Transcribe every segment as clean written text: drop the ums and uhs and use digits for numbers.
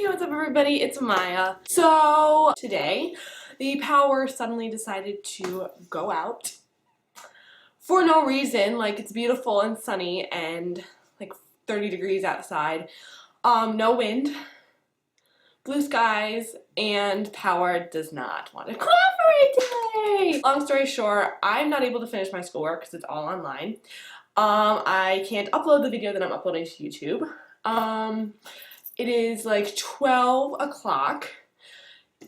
Hey, what's up everybody? It's Amaya. So today the power suddenly decided to go out for no reason. Like, it's beautiful and sunny and like 30 degrees outside. No wind, blue skies, and power does not want to cooperate today. Long story short, I'm not able to finish my schoolwork because it's all online. I can't upload the video that I'm uploading to YouTube. It is like 12 o'clock,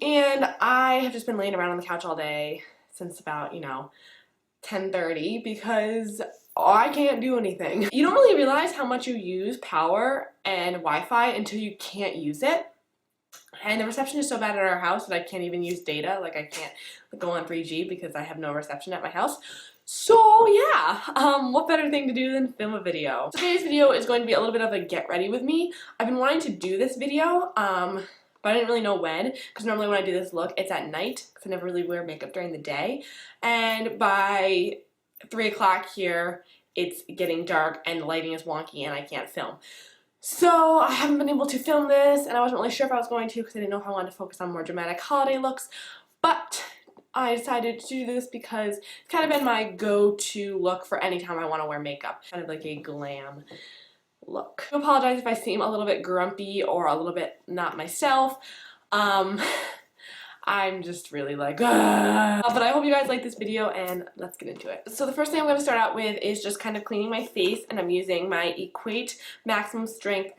and I have just been laying around on the couch all day since about, 10:30 because I can't do anything. You don't really realize how much you use power and Wi-Fi until you can't use it. And the reception is so bad at our house that I can't even use data. Like, I can't go on 3G because I have no reception at my house. So yeah, what better thing to do than film a video? Today's video is going to be a little bit of a get ready with me. I've been wanting to do this video, but I didn't really know when, because normally when I do this look, it's at night, because I never really wear makeup during the day. And by 3 o'clock here, it's getting dark and the lighting is wonky and I can't film. So I haven't been able to film this, and I wasn't really sure if I was going to because I didn't know if I wanted to focus on more dramatic holiday looks, but I decided to do this because it's kind of been my go-to look for any time I want to wear makeup. Kind of like a glam look. I apologize if I seem a little bit grumpy or a little bit not myself. I'm just really like, but I hope you guys like this video and let's get into it. So the first thing I'm going to start out with is just kind of cleaning my face, and I'm using my Equate Maximum Strength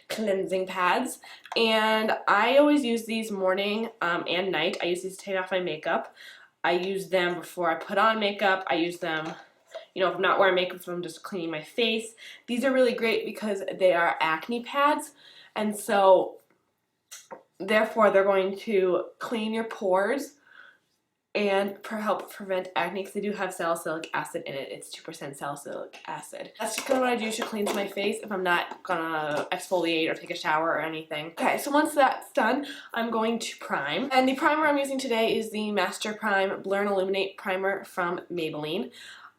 cleansing pads, and I always use these morning and night. I use these to take off my makeup. I use them before I put on makeup. I use them, if I'm not wearing makeup, so I'm just cleaning my face. These are really great because they are acne pads, and so therefore they're going to clean your pores and help prevent acne, because they do have salicylic acid in it. It's 2% salicylic acid. That's just kind of what I do to cleanse my face if I'm not gonna exfoliate or take a shower or anything. Okay, so once that's done, I'm going to prime. And the primer I'm using today is the Master Prime Blur and Illuminate Primer from Maybelline.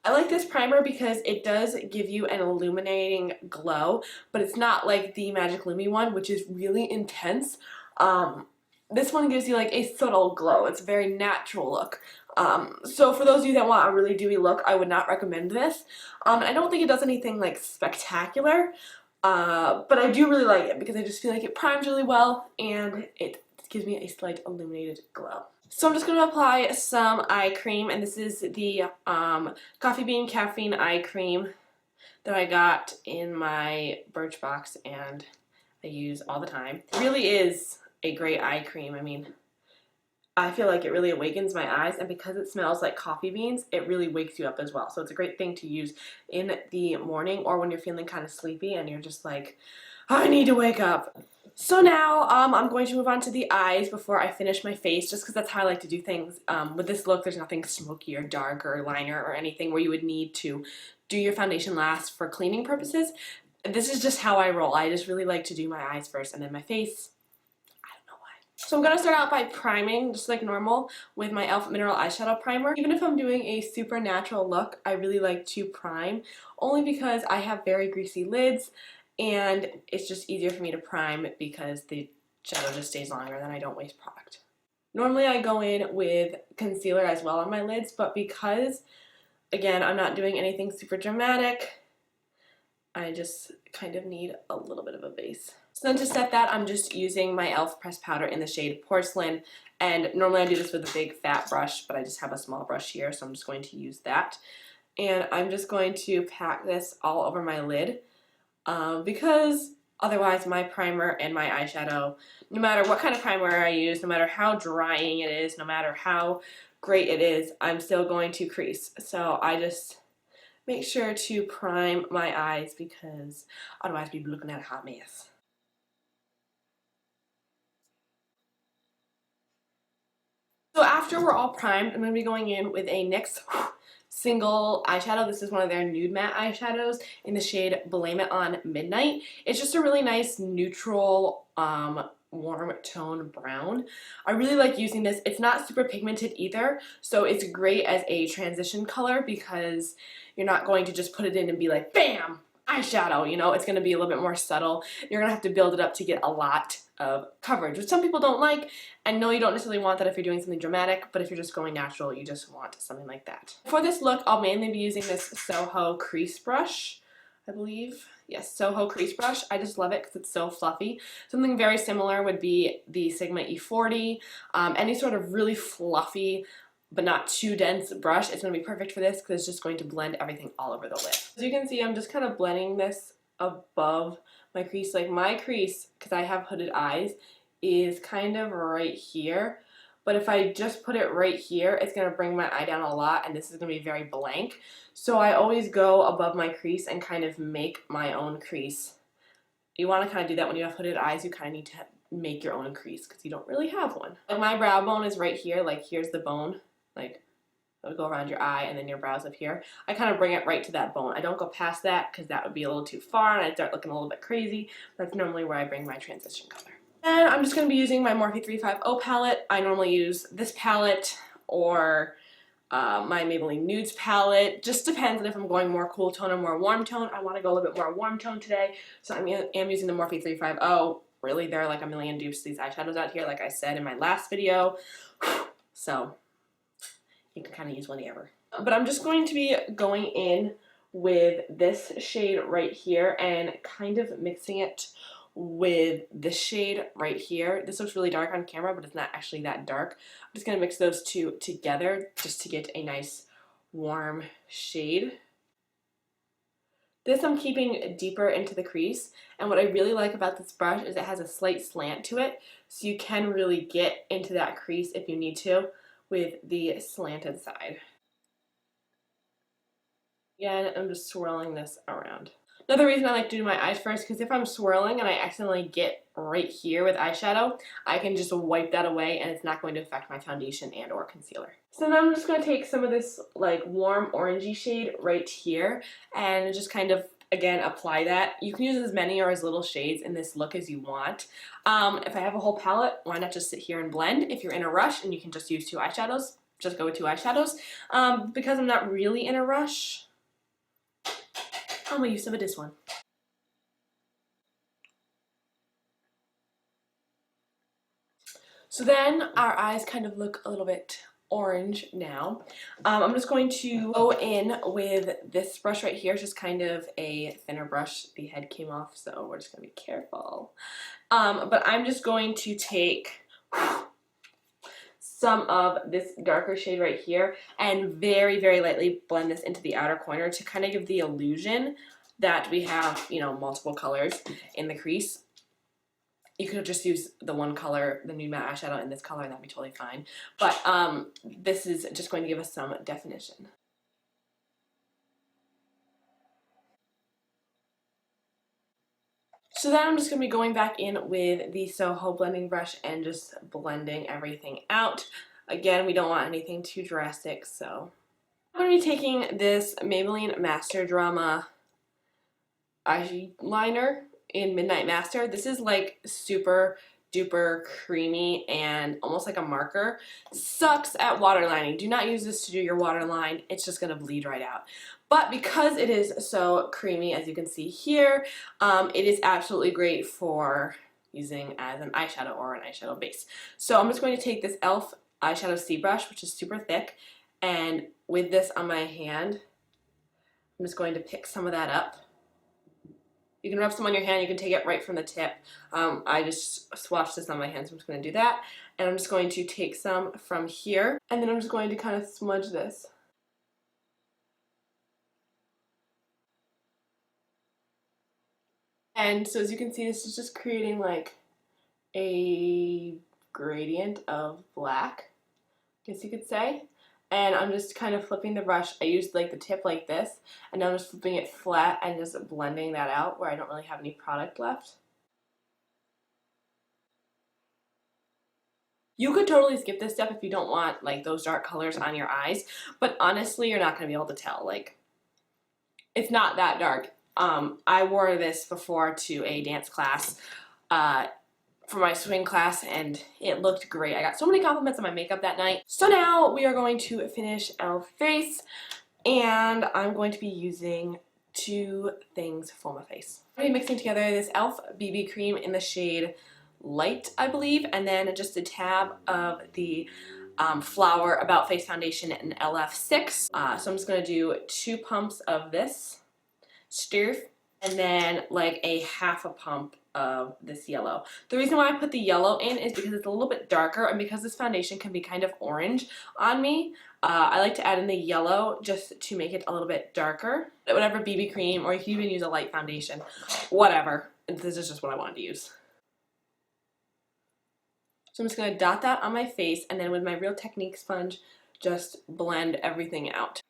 I like this primer because it does give you an illuminating glow, but it's not like the Magic Lumi one, which is really intense. This one gives you like a subtle glow. It's a very natural look. So for those of you that want a really dewy look, I would not recommend this. I don't think it does anything like spectacular, but I do really like it because I just feel like it primes really well and it gives me a slight illuminated glow. So I'm just going to apply some eye cream, and this is the Coffee Bean Caffeine Eye Cream that I got in my Birchbox and I use all the time. It really is a great eye cream. I mean, I feel like it really awakens my eyes, and because it smells like coffee beans, it really wakes you up as well. So it's a great thing to use in the morning or when you're feeling kind of sleepy and you're just like, I need to wake up. So now I'm going to move on to the eyes before I finish my face, just because that's how I like to do things. With this look, there's nothing smoky or dark or liner or anything where you would need to do your foundation last for cleaning purposes. This is just how I roll. I just really like to do my eyes first and then my face. So I'm going to start out by priming, just like normal, with my e.l.f. Mineral Eyeshadow Primer. Even if I'm doing a super natural look, I really like to prime, only because I have very greasy lids, and it's just easier for me to prime because the shadow just stays longer and I don't waste product. Normally I go in with concealer as well on my lids, but because, again, I'm not doing anything super dramatic, I just kind of need a little bit of a base. So then to set that, I'm just using my e.l.f. pressed powder in the shade Porcelain, and normally I do this with a big fat brush, but I just have a small brush here, so I'm just going to use that. And I'm just going to pack this all over my lid, because otherwise my primer and my eyeshadow, no matter what kind of primer I use, no matter how drying it is, no matter how great it is, I'm still going to crease. So I just make sure to prime my eyes because otherwise I'd be looking at a hot mess. So after we're all primed, I'm going to be going in with a NYX single eyeshadow. This is one of their nude matte eyeshadows in the shade Blame It On Midnight. It's just a really nice neutral warm tone brown. I really like using this. It's not super pigmented either, so it's great as a transition color because you're not going to just put it in and be like, bam, eyeshadow, you know, it's going to be a little bit more subtle. You're going to have to build it up to get a lot of coverage, which some people don't like. And no, you don't necessarily want that if you're doing something dramatic, but if you're just going natural, you just want something like that. For this look, I'll mainly be using this Soho crease brush, I believe. Yes, Soho crease brush. I just love it because it's so fluffy. Something very similar would be the Sigma E40. Any sort of really fluffy but not too dense brush. It's going to be perfect for this because it's just going to blend everything all over the lid. As you can see, I'm just kind of blending this above my crease. Like my crease, because I have hooded eyes, is kind of right here. But if I just put it right here, it's going to bring my eye down a lot, and this is going to be very blank. So I always go above my crease and kind of make my own crease. You want to kind of do that when you have hooded eyes. You kind of need to make your own crease because you don't really have one. Like my brow bone is right here. Like here's the bone. Like it'll go around your eye and then your brows up here. I kind of bring it right to that bone. I don't go past that because that would be a little too far and I'd start looking a little bit crazy. That's normally where I bring my transition color. And I'm just going to be using my Morphe 350 palette. I normally use this palette or my Maybelline Nudes palette. Just depends on if I'm going more cool tone or more warm tone. I want to go a little bit more warm tone today, so I am using the Morphe 350. Really, there are like a million dupes to these eyeshadows out here, like I said in my last video. So you can kind of use whatever. But I'm just going to be going in with this shade right here and kind of mixing it with this shade right here. This looks really dark on camera, but it's not actually that dark. I'm just going to mix those two together just to get a nice warm shade. This I'm keeping deeper into the crease, and what I really like about this brush is it has a slight slant to it, so you can really get into that crease if you need to with the slanted side. Again, I'm just swirling this around. Another reason I like to do my eyes first, because if I'm swirling and I accidentally get right here with eyeshadow, I can just wipe that away and it's not going to affect my foundation and or concealer. So now I'm just going to take some of this like warm orangey shade right here and just kind of, again, apply that. You can use as many or as little shades in this look as you want. If I have a whole palette, why not just sit here and blend? If you're in a rush and you can just use 2 eyeshadows, just go with 2 eyeshadows. Because I'm not really in a rush, I'm going to use some of this one. So then our eyes kind of look a little bit orange now. I'm just going to go in with this brush right here. It's just kind of a thinner brush. The head came off, so we're just going to be careful. But I'm just going to take some of this darker shade right here and very, very lightly blend this into the outer corner to kind of give the illusion that we have, you know, multiple colors in the crease. You could just use the one color, the nude matte eyeshadow in this color, and that'd be totally fine. But this is just going to give us some definition. So then I'm just going to be going back in with the Soho blending brush and just blending everything out. Again, we don't want anything too drastic, so I'm going to be taking this Maybelline Master Drama eyeliner in Midnight Master. This is like super duper creamy and almost like a marker. Sucks at waterlining. Do not use this to do your waterline. It's just going to bleed right out. But because it is so creamy, as you can see here, it is absolutely great for using as an eyeshadow or an eyeshadow base. So I'm just going to take this e.l.f. eyeshadow C brush, which is super thick, and with this on my hand, I'm just going to pick some of that up. You can rub some on your hand, you can take it right from the tip. I just swatched this on my hand, so I'm just going to do that. And I'm just going to take some from here, and then I'm just going to kind of smudge this. And so as you can see, this is just creating like a gradient of black, I guess you could say. And I'm just kind of flipping the brush. I used like the tip like this, and now I'm just flipping it flat and just blending that out where I don't really have any product left. You could totally skip this step if you don't want like those dark colors on your eyes, but honestly, you're not going to be able to tell. Like, it's not that dark. I wore this before to a dance class for my swing class, and it looked great. I got so many compliments on my makeup that night. So now we are going to finish e.l.f. face, and I'm going to be using two things for my face. I'm going to be mixing together this e.l.f. BB cream in the shade Light, I believe, and then just a tab of the Flower About Face Foundation in LF6. So I'm just going to do 2 pumps of this, stir, and then like a half a pump of this yellow. The reason why I put the yellow in is because it's a little bit darker, and because this foundation can be kind of orange on me, I like to add in the yellow just to make it a little bit darker. Whatever BB cream, or you can even use a light foundation, whatever. This is just what I wanted to use. So I'm just going to dot that on my face, and then with my Real Technique sponge, just blend everything out.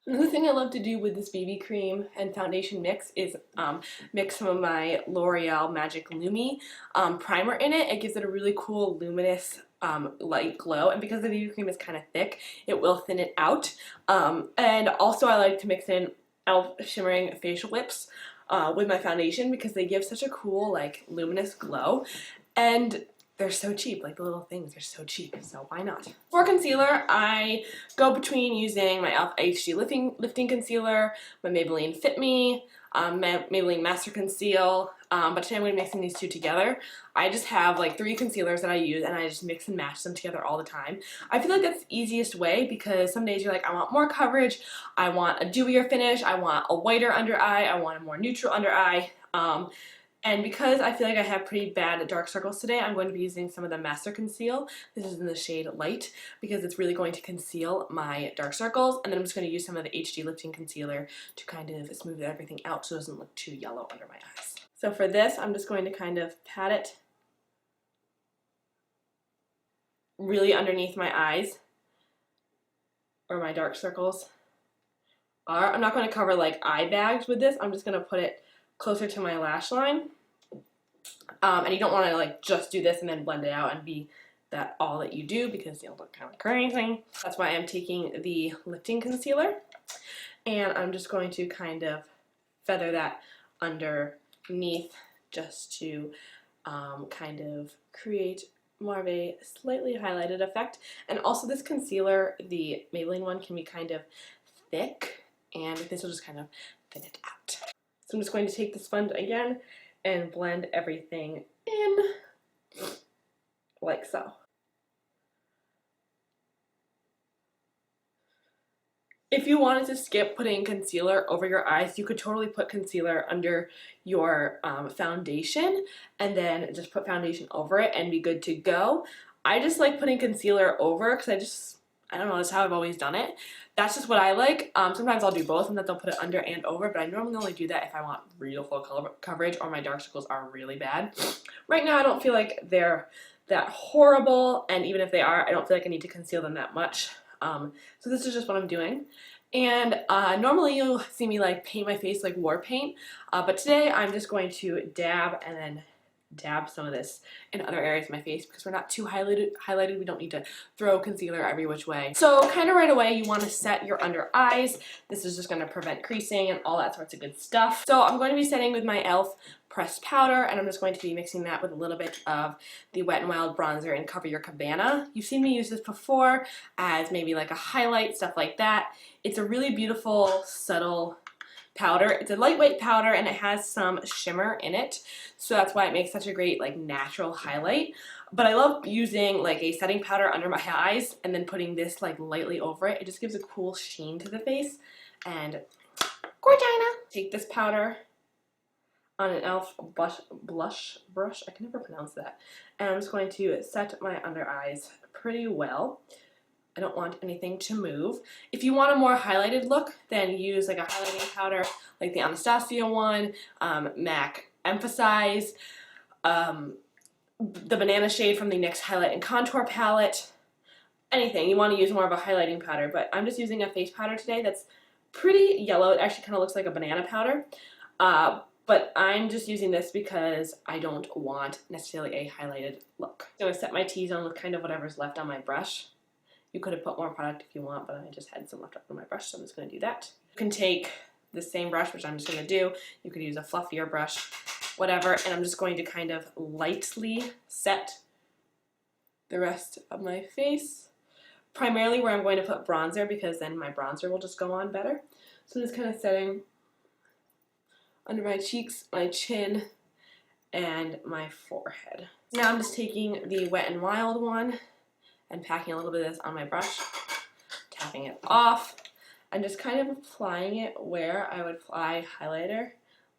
Another thing I love to do with this BB cream and foundation mix is mix some of my L'Oreal Magic Lumi primer in it. It gives it a really cool luminous light glow, and because the BB cream is kind of thick, it will thin it out. And also I like to mix in e.l.f. Shimmering Facial Lips with my foundation because they give such a cool like luminous glow, and they're so cheap. Like the little things are so cheap, so why not? For concealer, I go between using my e.l.f. HD Lifting Concealer, my Maybelline Fit Me, Maybelline Master Conceal, but today I'm going to be mixing these two together. I just have like 3 concealers that I use, and I just mix and match them together all the time. I feel like that's the easiest way because some days you're like, I want more coverage, I want a dewier finish, I want a whiter under eye, I want a more neutral under eye. And because I feel like I have pretty bad dark circles today, I'm going to be using some of the Master Conceal. This is in the shade Light because it's really going to conceal my dark circles. And then I'm just going to use some of the HD Lifting Concealer to kind of smooth everything out so it doesn't look too yellow under my eyes. So for this, I'm just going to kind of pat it really underneath my eyes where my dark circles are. I'm not going to cover like eye bags with this. I'm just going to put it closer to my lash line. And you don't want to like just do this and then blend it out and be that all that you do because you'll look kind of crazy. That's why I'm taking the lifting concealer, and I'm just going to kind of feather that underneath just to kind of create more of a slightly highlighted effect. And also this concealer, the Maybelline one, can be kind of thick, and this will just kind of thin it out. So I'm just going to take the sponge again and blend everything in like so. If you wanted to skip putting concealer over your eyes, you could totally put concealer under your foundation and then just put foundation over it and be good to go. I just like putting concealer over because I don't know, that's how I've always done it. That's just what I like. Sometimes I'll do both, and then I'll put it under and over, but I normally only do that if I want real full coverage or my dark circles are really bad. Right now I don't feel like they're that horrible, and even if they are, I don't feel like I need to conceal them that much. So this is just what I'm doing. And normally you'll see me like paint my face like war paint, but today I'm just going to dab and then dab some of this in other areas of my face because we're not too highlighted. We don't need to throw concealer every which way. So kind of right away you want to set your under eyes. This is just going to prevent creasing and all that sorts of good stuff. So I'm going to be setting with my e.l.f. pressed powder, and I'm just going to be mixing that with a little bit of the Wet n Wild bronzer in Cover Your Cabana. You've seen me use this before as maybe like a highlight, stuff like that. It's a really beautiful, subtle powder. It's a lightweight powder and it has some shimmer in it, so that's why it makes such a great like natural highlight. But I love using like a setting powder under my eyes and then putting this like lightly over it. It just gives a cool sheen to the face. And Gorgina! Take this powder on an e.l.f. blush brush. I can never pronounce that. And I'm just going to set my under eyes pretty well. I don't want anything to move. If you want a more highlighted look, then use like a highlighting powder like the Anastasia one, MAC Emphasize, the banana shade from the NYX Highlight and Contour palette. Anything. You want to use more of a highlighting powder, but I'm just using a face powder today that's pretty yellow. It actually kind of looks like a banana powder. But I'm just using this because I don't want necessarily a highlighted look. So I'm going to set my T-zone with kind of whatever's left on my brush. You could have put more product if you want, but I just had some left up on my brush, so I'm just going to do that. You can take the same brush, which I'm just going to do. You could use a fluffier brush, whatever, and I'm just going to kind of lightly set the rest of my face primarily where I'm going to put bronzer, because then my bronzer will just go on better. So I'm just kind of setting under my cheeks, my chin, and my forehead. Now I'm just taking the Wet n Wild one and packing a little bit of this on my brush, tapping it off, and just kind of applying it where I would apply highlighter,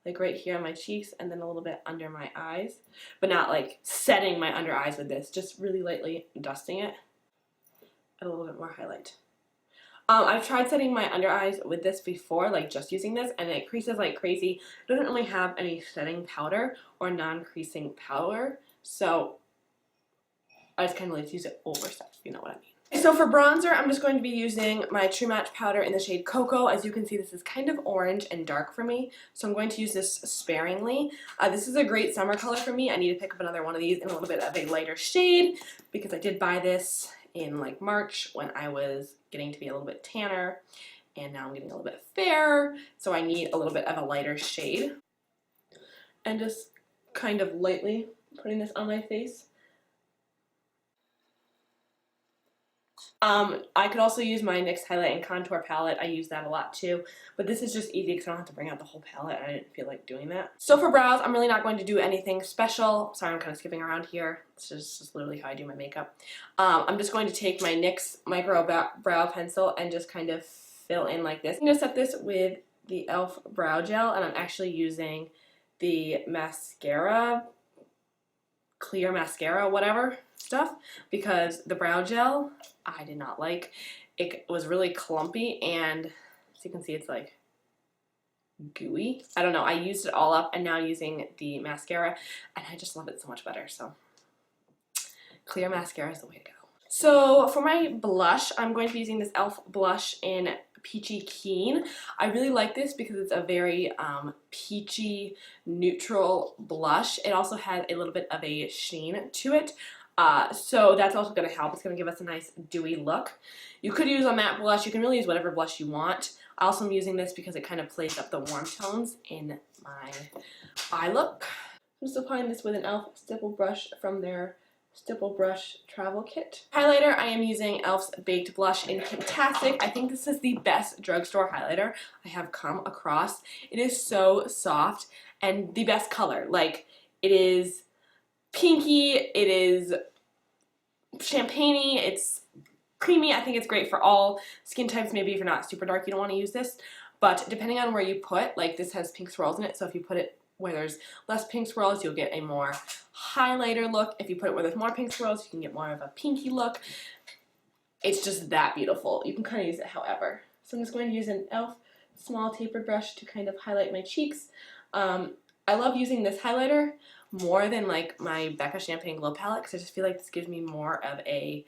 like right here on my cheeks and then a little bit under my eyes, but not like setting my under eyes with this, just really lightly dusting it. Add a little bit more highlight. I've tried setting my under eyes with this before, like just using this, and it creases like crazy. It doesn't really have any setting powder or non-creasing powder, so I just kind of like to use it over stuff, if you know what I mean. So for bronzer, I'm just going to be using my True Match powder in the shade Cocoa. As you can see, this is kind of orange and dark for me, so I'm going to use this sparingly. This is a great summer color for me. I need to pick up another one of these in a little bit of a lighter shade, because I did buy this in like March when I was getting to be a little bit tanner, and now I'm getting a little bit fairer, so I need a little bit of a lighter shade. And just kind of lightly putting this on my face. I could also use my NYX Highlight and Contour palette. I use that a lot too, but this is just easy because I don't have to bring out the whole palette. I didn't feel like doing that. So for brows, I'm really not going to do anything special. Sorry, I'm kind of skipping around here. It's just literally how I do my makeup. I'm just going to take my NYX Micro Brow Pencil and just kind of fill in like this. I'm going to set this with the e.l.f. Brow Gel, and I'm actually using the mascara, clear mascara, whatever stuff, because the brow gel I did not like. It was really clumpy, and as you can see, it's like gooey. I don't know. I used it all up, and now using the mascara, and I just love it so much better. So clear mascara is the way to go. So for my blush, I'm going to be using this e.l.f. blush in Peachy Keen. I really like this because it's a very peachy, neutral blush. It also has a little bit of a sheen to it. So that's also going to help. It's going to give us a nice dewy look. You could use a matte blush. You can really use whatever blush you want. I also am using this because it kind of plays up the warm tones in my eye look. I'm just applying this with an e.l.f. stipple brush from their Stipple Brush Travel Kit. Highlighter, I am using e.l.f.'s Baked Blush in Fantastic. I think this is the best drugstore highlighter I have come across. It is so soft and the best color. Like, it is pinky, it is champagne-y, it's creamy. I think it's great for all skin types. Maybe if you're not super dark, you don't want to use this. But depending on where you put, like this has pink swirls in it, so if you put it where there's less pink swirls, you'll get a more highlighter look. If you put it where there's more pink swirls, you can get more of a pinky look. It's just that beautiful. You can kind of use it however. So I'm just going to use an e.l.f. small tapered brush to kind of highlight my cheeks. I love using this highlighter more than like my Becca Champagne Glow palette, because I just feel like this gives me more of a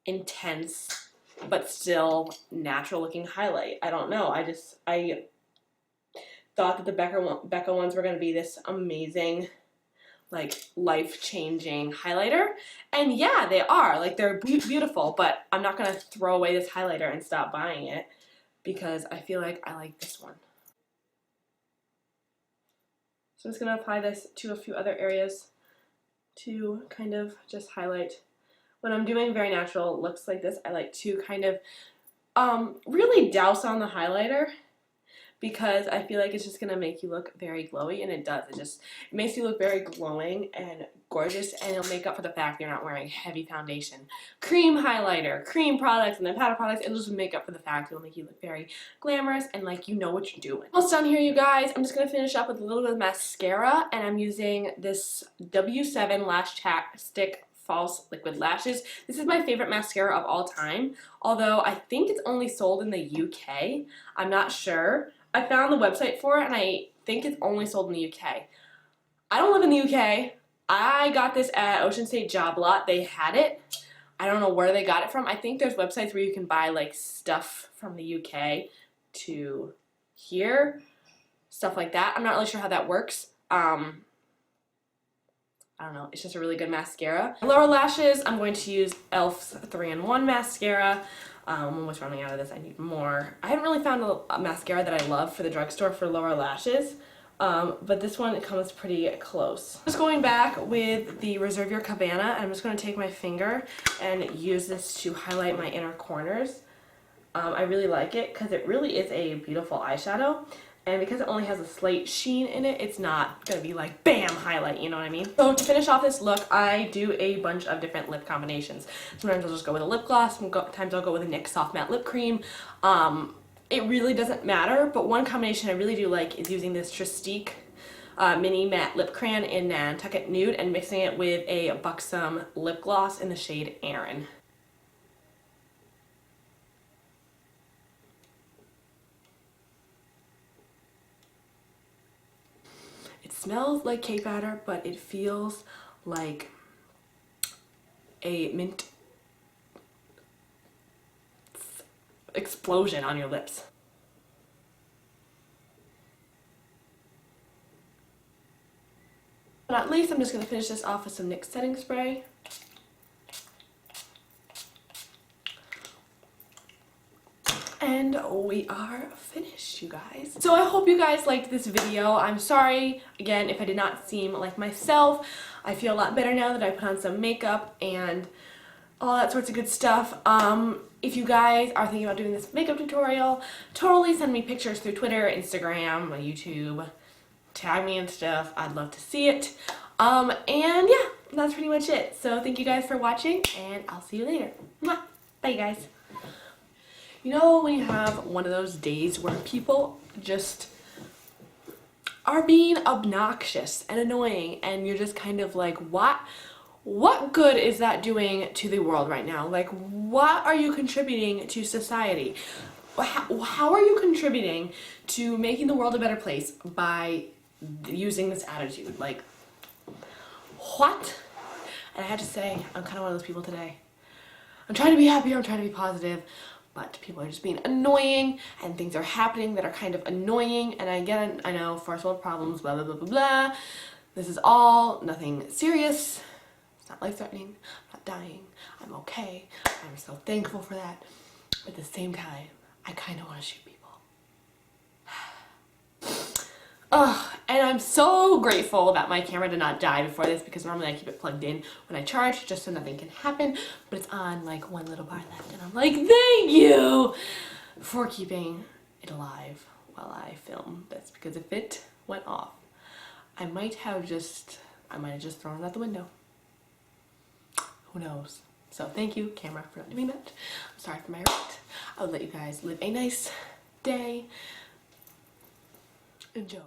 intense but still natural looking highlight. I don't know. I thought that the Becca ones were going to be this amazing, like, life-changing highlighter. And yeah, they are. Like, they're beautiful, but I'm not going to throw away this highlighter and stop buying it because I feel like I like this one. So I'm just going to apply this to a few other areas to kind of just highlight. When I'm doing very natural looks like this, I like to kind of really douse on the highlighter, because I feel like it's just going to make you look very glowy, and it does. It makes you look very glowing and gorgeous, and it'll make up for the fact you're not wearing heavy foundation. Cream highlighter, cream products, and then powder products, it'll just make up for the fact it'll make you look very glamorous and like you know what you're doing. Almost done here, you guys. I'm just going to finish up with a little bit of mascara, and I'm using this W7 Lash Stick False Liquid Lashes. This is my favorite mascara of all time, although I think it's only sold in the UK. I'm not sure. I found the website for it, and I think it's only sold in the UK. I don't live in the UK. I got this at Ocean State Job Lot. They had it. I don't know where they got it from. I think there's websites where you can buy like stuff from the UK to here, stuff like that. I'm not really sure how that works. I don't know. It's just a really good mascara. Lower lashes, I'm going to use e.l.f.'s 3-in-1 mascara. I'm almost running out of this. I need more. I haven't really found a mascara that I love for the drugstore for lower lashes, But this one, it comes pretty close. Just going back with the Reserve Your Cabana, I'm just going to take my finger and use this to highlight my inner corners. I really like it because it really is a beautiful eyeshadow. And because it only has a slight sheen in it, it's not going to be like bam highlight, you know what I mean? So to finish off this look, I do a bunch of different lip combinations. Sometimes I'll just go with a lip gloss, sometimes I'll go with a NYX Soft Matte Lip Cream. It really doesn't matter, but one combination I really do like is using this Tristique Mini Matte Lip Crayon in Nantucket Nude and mixing it with a Buxom lip gloss in the shade Aaron. It smells like cake batter, but it feels like a mint explosion on your lips. But at least I'm just going to finish this off with some NYX setting spray. And we are finished, you guys. So I hope you guys liked this video. I'm sorry, again, if I did not seem like myself. I feel a lot better now that I put on some makeup and all that sorts of good stuff. If you guys are thinking about doing this makeup tutorial, totally send me pictures through Twitter, Instagram, YouTube. Tag me and stuff. I'd love to see it. And yeah, that's pretty much it. So thank you guys for watching, and I'll see you later. Mwah. Bye, guys. You know when you have one of those days where people just are being obnoxious and annoying, and you're just kind of like, what good is that doing to the world right now? Like, what are you contributing to society? How are you contributing to making the world a better place by using this attitude? Like, what? And I had to say, I'm kind of one of those people today. I'm trying to be happy, I'm trying to be positive, but people are just being annoying, and things are happening that are kind of annoying, and again, I know, first world problems, blah, blah, blah, blah, blah. This is all nothing serious. It's not life-threatening. I'm not dying. I'm okay. I'm so thankful for that. But at the same time, I kind of want to shoot people. And I'm so grateful that my camera did not die before this, because normally I keep it plugged in when I charge just so nothing can happen, but it's on like one little bar left, and I'm like, thank you for keeping it alive while I film this, because if it went off, I might have just thrown it out the window. Who knows? So thank you, camera, for not doing that. I'm sorry for my rant. I'll let you guys live a nice day. Enjoy.